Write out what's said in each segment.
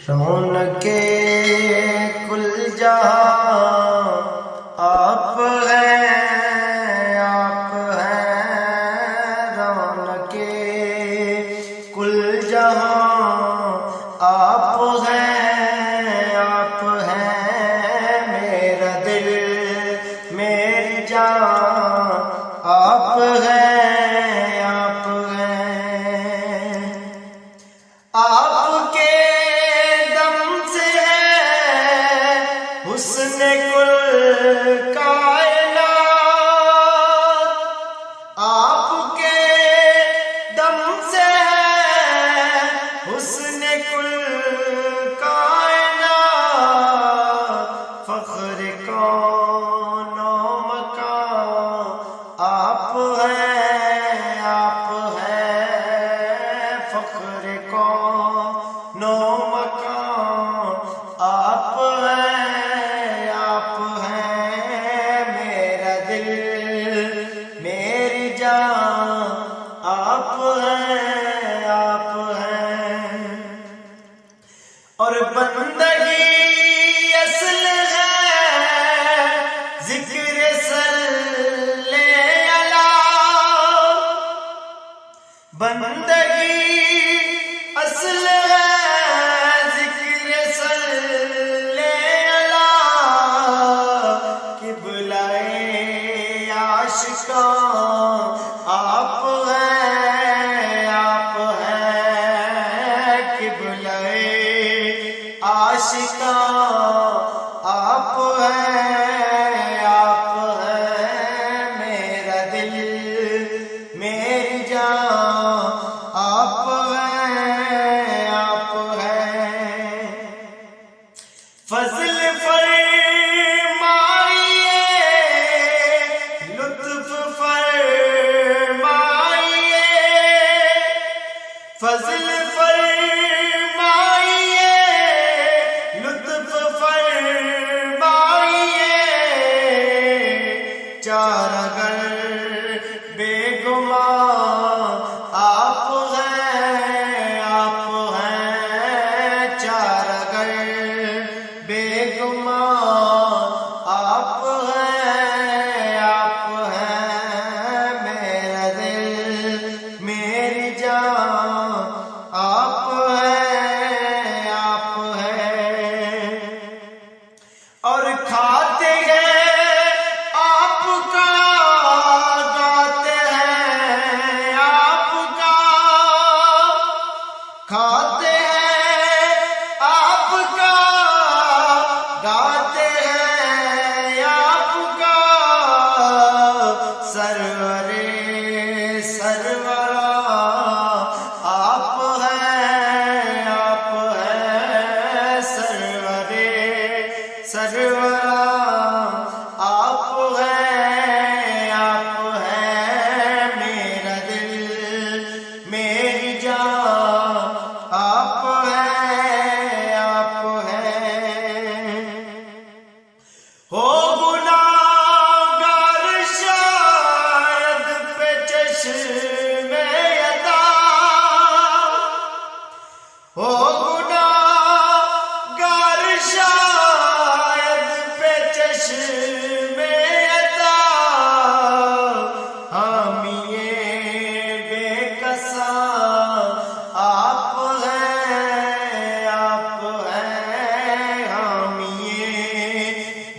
رونق کل جہاں آپ ہیں، آپ ہیں رونق کل جہاں آپ ہیں، آپ ہیں میرا دل میری جان آپ ہیں، آپ ہیں آپ کے حسن کل کائنات، آپ کے دم سے ہے حسن کل کائنات، فخر کون و مکان آپ ہیں، آپ ہیں فخر کون و مکان آپ ہیں، میری جان آپ ہیں، آپ ہیں اور بندگی اصل ہے ذکر صلی اللہ، بندگی اصل ہے ذکر صلی اللہ، قبلہ عاشقاں آپ ہیں، آپ ہیں قبلہ عاشقاں آپ ہیں، آپ ہیں میرا دل میری جان آپ ہیں، آپ ہیں فضل فضل فرمائیے، لطف فرمائیے، چارہ گر بے گمان آپ ہیں، آپ ہیں چارہ گر بے گمان آپ ہیں، آپ ہیں میرا دل میری جان آپ ہیں، آپ ہیں اور کھاتے ہیں آپ کا، گاتے ہیں آپ کا، کھاتے ہیں آپ کا، گاتے ہیں آپ کا، سرورے سرورا آپ ہیں، آپ ہیں سرورے سرورا آپ ہیں، آپ ہیں میرا دل میری جان آپ ہیں، آپ ہیں ہو گناہگار شاید پہ چشم عطا، ہو گناہگار شاید پہ چشم عطا، حامی بے کساں آپ ہیں، آپ ہیں حامی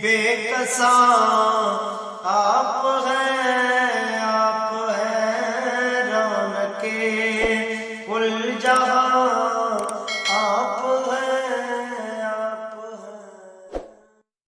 بے کساں آپ ہیں۔